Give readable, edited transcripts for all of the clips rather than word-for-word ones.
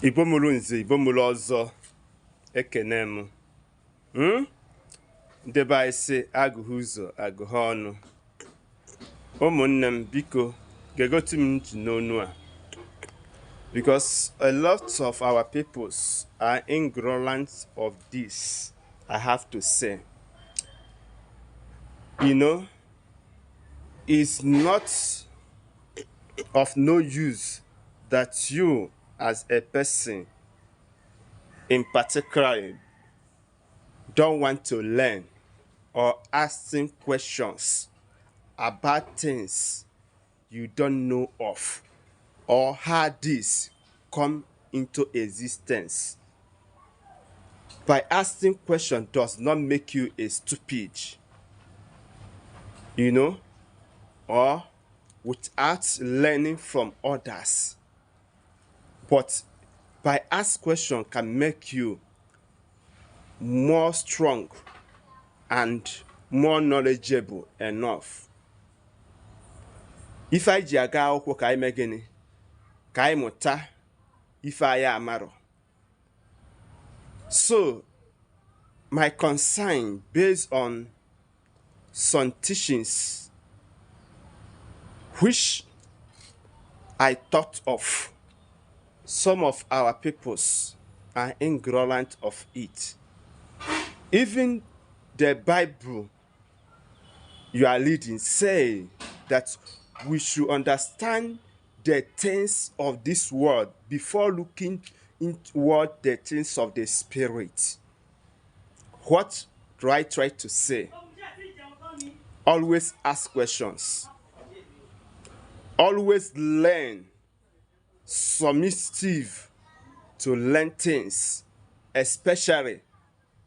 Igbo mụrụ nze, Igbo mụrụ ọzọ, ekene m. Ndị be anyị sị agụghị ụzọ agụghị ọnụ. Ụmụnne m, biko gegotu m ntị n'onu a, because a lot of our peoples are ignorant of this, I have to say. You know, it's not of no use that you as a person in particular don't want to learn or asking questions about things you don't know of or how this come into existence. By asking questions does not make you a stupid, you know, or without learning from others. But by asking questions can make you more strong and more knowledgeable enough. If I ji aga akwụkwọ ka anyị mee gịnị? Ka anyị mụta ife anyị amarọ. So, my concern based on some teachings which I thought of, some of our peoples are ignorant of it. Even the Bible you are reading say that we should understand the things of this world before looking into the things of the spirit. What do I try to say? Always ask questions. Always learn. Submissive to learn things, especially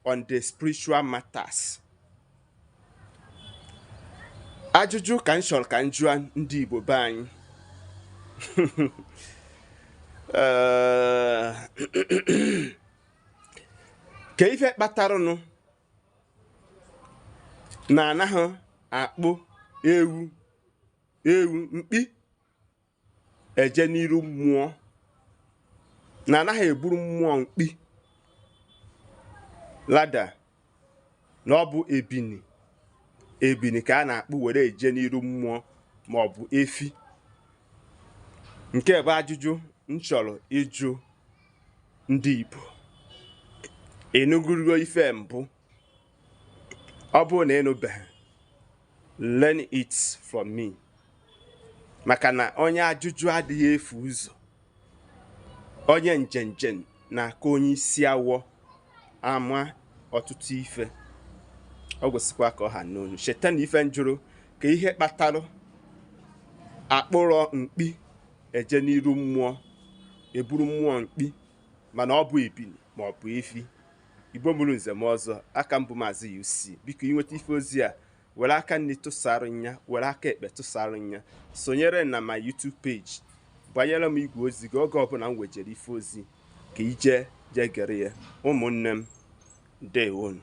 on the spiritual matters. Ajụjụ ka nshọrọ ka njụa ndị Igbo be anyị. Ka ife kpatarụnụ na anaghị akpụ ewu mkpi eje n'iru mmụọ, na anaghị eburu mmụọ mkpi lada, na ọ bụ ebini ka a na-akpụ were eje n'iru mmụọ ma ọ bụ efi. Nke bụ ajụjụ m chọrọ ịjụ ndị Igbo. Ịnụgụrugo ife mbụ? Ọ bụrụ na ịnụbeghị, learn it from me. Maka na onye ajụjụ adịghị efu ụzọ. Onye njenjen na-aka onye isi awọ ama ọtụtụ ife. Ọ gosikwa ka ọha n'onu. Cheta na ife njụrụ ka ihe kpatarụ akpụrọ mkpi eje n'iru mmụọ, eburu mmụọ mkpi, mana ọ bụ ebini ma ọ bụ efi. Igbo mụrụ nze m ọzọ, aka m bụ Maazi-UC. Biko inweta ife ozi a, were aka nne tụsara nya, were aka ekpe tụsara nya. Sonyere na my YouTube page. Banyere m igwe ozi gị oge ọbụla m wejere ife ozi ka ije gere ya. Ụmụnne m, ndewonu.